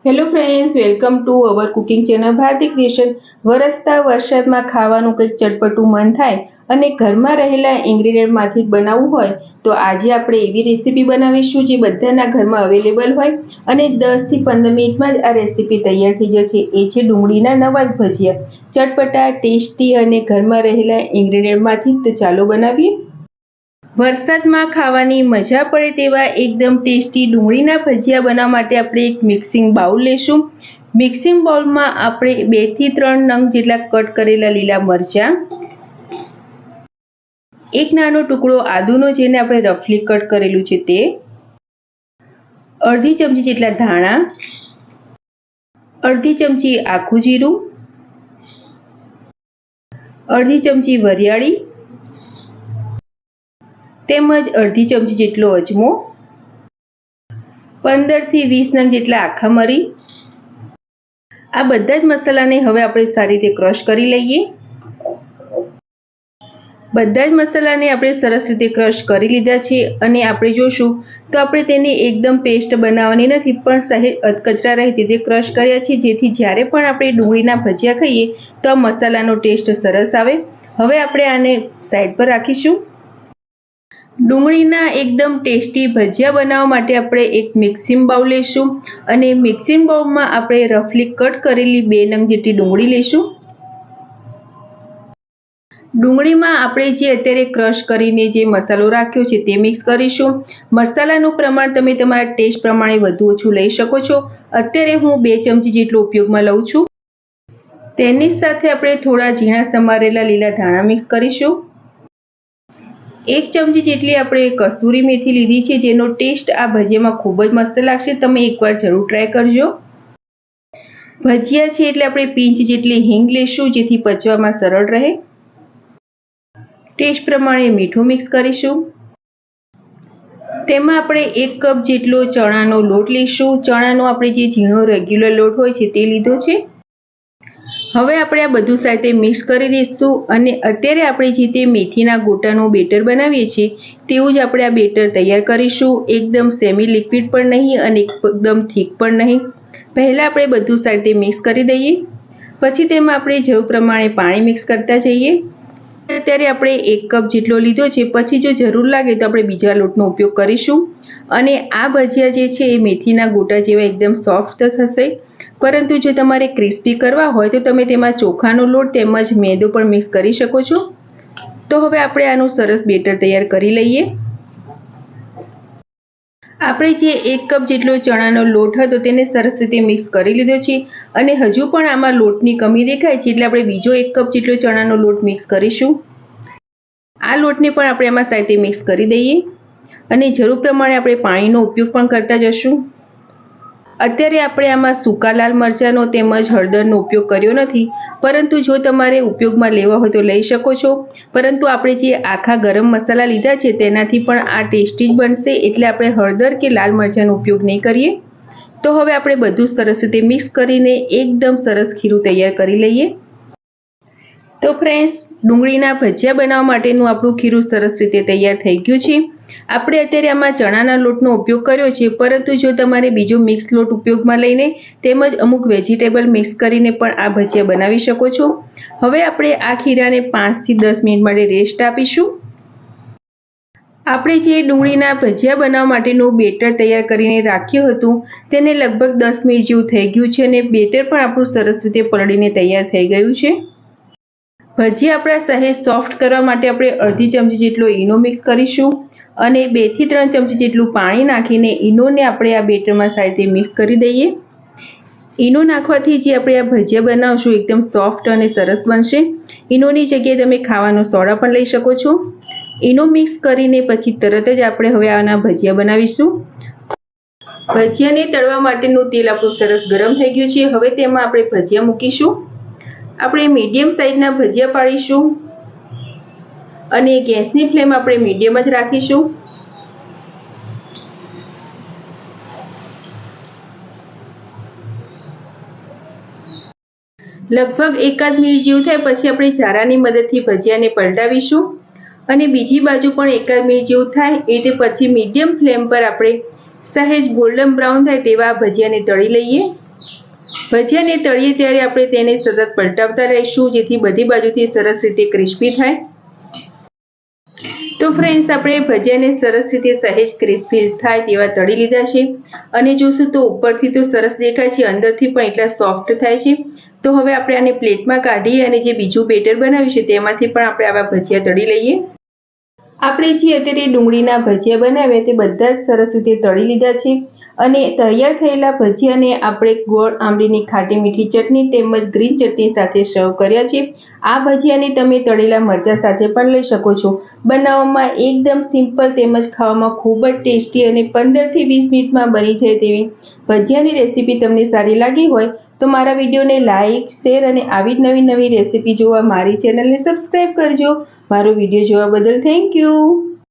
Hello friends, welcome to our cooking channel Bharti creation. વરસતા વરસાદમાં ખાવાનું કંઈક ચટપટું મન થાય અને ઘરમાં રહેલા ઇન્ગ્રીડિયન્ટમાંથી બનાવવું હોય તો આજે આપણે એવી રેસીપી બનાવીશું જે બધાના ઘરમાં અવેલેબલ હોય અને 10 થી 15 મિનિટમાં જ આ રેસીપી તૈયાર થઈ જશે. એ છે ડુંગળીના નવા જ ભજીયા. ચટપટા, ટેસ્ટી અને ઘરમાં રહેલા ઇન્ગ્રીડિયન્ટમાંથી. તો ચાલો બનાવીએ. વરસાદમાં ખાવાની મજા પડે તેવા એકદમ ટેસ્ટી ડુંગળીના ભજીયા બનાવવા માટે આપણે એક મિક્સિંગ બાઉલ લેશું. મિક્સિંગ બાઉલમાં આપણે 2 થી 3 નંગ જેટલા કટ કરેલા લીલા મરચાં, એક નાનો ટુકડો આદુનો જેને આપણે રફલી કટ કરેલું છે તે, અડધી ચમચી જેટલા ધાણા, અડધી ચમચી આખું જીરું, અડધી ચમચી વરિયાળી તેમજ અડધી ચમચી જેટલો અજમો, 15 થી 20 નંગ જેટલા આખા મરી. આ બધા જ મસાલાને હવે આપણે સારી રીતે ક્રશ કરી લઈએ. બધા જ મસાલાને આપણે સરસ રીતે ક્રશ કરી લીધા છે અને આપણે જોશું તો આપણે તેને એકદમ પેસ્ટ બનાવવાની નથી, પણ સહેજ અધકચરા રહે તે ક્રશ કર્યા છે, જેથી જ્યારે પણ આપણે ડુંગળીના ભજીયા ખાઈએ તો આ મસાલાનો ટેસ્ટ સરસ આવે. હવે આપણે આને સાઈડ પર રાખીશું. ડુંગળીના એકદમ ટેસ્ટી ભજીયા બનાવવા માટે આપણે એક મિક્સિંગ બાઉલ લઈશું અને મિક્સિંગ બાઉલમાં આપણે રફલી કટ કરેલી 2 નંગ જેટલી ડુંગળી લઈશું. ડુંગળીમાં આપણે જે અત્યારે ક્રશ કરીને જે મસાલો રાખ્યો છે તે મિક્સ કરીશું. મસાલાનું પ્રમાણ તમે તમારા ટેસ્ટ પ્રમાણે વધુ ઓછું લઈ શકો છો. અત્યારે હું 2 ચમચી જેટલો ઉપયોગમાં લઉં છું. તેની સાથે આપણે થોડા ઝીણા સમારેલા લીલા ધાણા મિક્સ કરીશું. 1 ચમચી જેટલી આપણે કસૂરી મેથી લીધી છે, જેનો ટેસ્ટ આ ભજીયામાં ખૂબ જ મસ્ત લાગશે. તમે એકવાર જરૂર ટ્રાય કરજો. ભજીયા છે એટલે આપણે પિંચ જેટલી હિંગ લઈશું, જેથી પચવામાં સરળ રહે. ટેસ્ટ પ્રમાણે મીઠું મિક્સ કરીશું. તેમાં આપણે 1 કપ જેટલો ચણાનો લોટ લઈશું. ચણાનો આપણે જે ઝીણો રેગ્યુલર લોટ હોય છે તે લીધો છે. હવે આપણે આ બધું સાથે મિક્સ કરી દઈશું અને અત્યારે આપણે જે તે મેથીના ગોટાનું બેટર બનાવીએ છીએ તેવું જ આપણે આ બેટર તૈયાર કરીશું. એકદમ સેમી લિક્વિડ પણ નહીં અને એકદમ થીક પણ નહીં. પહેલાં આપણે બધું સાથે મિક્સ કરી દઈએ, પછી તેમાં આપણે જરૂર પ્રમાણે પાણી મિક્સ કરતા જઈએ. અત્યારે આપણે 1 કપ જેટલો લીધો છે, પછી જો જરૂર લાગે તો આપણે બીજા લોટનો ઉપયોગ કરીશું. અને આ ભજીયા જે છે એ મેથીના ગોટા જેવા એકદમ સોફ્ટ થશે. પરંતુ જો તમારે ક્રિસ્પી કરવા હોય તો તમે તેમાં ચોખાનો લોટ તેમજ મેદો પણ મિક્સ કરી શકો છો. તો હવે આપણે આનું સરસ બેટર તૈયાર કરી લઈએ. આપણે જે 1 કપ જેટલો ચણાનો લોટ હતો તેને સરસ રીતે મિક્સ કરી લીધો છે અને હજુ પણ આમાં લોટની કમી દેખાય છે, એટલે આપણે બીજો 1 કપ જેટલો ચણાનો લોટ મિક્સ કરીશું. આ લોટને પણ આપણે આમાં સાથે મિક્સ કરી દઈએ અને જરૂર પ્રમાણે આપણે પાણીનો ઉપયોગ પણ કરતા જશું. અત્યારે આપણે આમાં સૂકા લાલ મરચાંનો તેમજ હળદરનો ઉપયોગ કર્યો નથી, પરંતુ જો તમારે ઉપયોગમાં લેવા હોય તો લઈ શકો છો. પરંતુ આપણે જે આખા ગરમ મસાલા લીધા છે તેનાથી પણ આ ટેસ્ટી જ બનશે, એટલે આપણે હળદર કે લાલ મરચાંનો ઉપયોગ નહીં કરીએ. તો હવે આપણે બધું સરસ રીતે મિક્સ કરીને એકદમ સરસ ખીરું તૈયાર કરી લઈએ. તો ફ્રેન્ડ્સ, ડુંગળીના ભજીયા બનાવવા માટેનું આપણું ખીરું સરસ રીતે તૈયાર થઈ ગયું છે. આપણે અત્યારે આમાં ચણાના લોટનો ઉપયોગ કર્યો છે, પરંતુ જો તમારે બીજો મિક્સ લોટ ઉપયોગમાં લઈને તેમજ અમુક વેજીટેબલ મિક્સ કરીને પણ આ ભજીયા બનાવી શકો છો. હવે આપણે આ ખીરાને 5 થી 10 મિનિટ માટે રેસ્ટ આપીશું. આપણે જે ડુંગળીના ભજીયા બનાવવા માટેનું બેટર તૈયાર કરીને રાખ્યું હતું તેને લગભગ 10 મિનિટ જેવું થઈ ગયું છે અને બેટર પણ આપણું સરસ રીતે પલળીને તૈયાર થઈ ગયું છે. ભજીયા આપણા સહેજ સોફ્ટ કરવા માટે આપણે અડધી ચમચી જેટલો ઈનો મિક્સ કરીશું અને 2 થી 3 ચમચી જેટલું પાણી નાખીને ઈનોને આપણે આ બેટરમાં સારી રીતે મિક્સ કરી દઈએ. ઈનો નાખવાથી જે આપણે આ ભજીયા બનાવશું એકદમ સોફ્ટ અને સરસ બનશે. ઈનોની જગ્યાએ તમે ખાવાનો સોડા પણ લઈ શકો છો. ઈનો મિક્સ કરીને પછી તરત જ આપણે હવે આના ભજીયા બનાવીશું. ભજીયાને તળવા માટેનું તેલ આપણું સરસ ગરમ થઈ ગયું છે. હવે તેમાં આપણે ભજીયા મૂકીશું. આપણે મીડિયમ સાઇઝના ભજીયા પાડીશું અને ગેસની ફ્લેમ આપણે મીડિયમ જ રાખીશું. લગભગ 1 મિનિટ જેવું થાય પછી આપણે ચારાની મદદથી ભજીયાને પલટાવીશું અને બીજી બાજુ પણ 1 મિનિટ જેવું થાય એટલે પછી મીડિયમ ફ્લેમ પર આપણે સહેજ ગોલ્ડન બ્રાઉન થાય તેવા ભજીયાને તળી લઈએ। ભજીયાને તળીએ ત્યારે આપણે તેને સતત પલટાવતા રહીશું જેથી બધી બાજુથી સરસ રીતે ક્રિસ્પી થાય। તો ફ્રેન્ડ્સ, આપણે ભજીયાને સરસ રીતે સહેજ ક્રિસ્પી થાય તેવા તળી લીધા છે અને જોશું તો ઉપરથી તો સરસ દેખાય છે, અંદરથી પણ એટલા સોફ્ટ થાય છે। તો હવે આપણે આને પ્લેટમાં કાઢી અને જે બીજું બેટર બનાવ્યું છે તેમાંથી પણ આપણે આવા ભજીયા તળી લઈએ। આપણે જે અત્યારે ડુંગળીના ભજીયા બનાવ્યા તે બધા જ સરસ રીતે તળી લીધા છે અને તૈયાર થયેલા ભજીયાને આપણે ગોળ આંબલીની ખાટી મીઠી ચટણી તેમજ ગ્રીન ચટણી સાથે સર્વ કર્યા છે। આ ભજીયાને તમે તળેલા મરચાં સાથે પણ લઈ શકો છો। બનાવવામાં એકદમ સિમ્પલ તેમજ ખાવામાં ખૂબ જ ટેસ્ટી અને 15 થી 20 મિનિટમાં બની જાય તેવી ભજીયાની રેસીપી તમને સારી લાગી હોય તો મારા વિડીયોને લાઇક, શેર અને આવી જ નવી રેસીપી જોવા મારી ચેનલને સબસ્ક્રાઈબ કરજો। મારો વિડીયો જોવા બદલ થેન્ક યુ।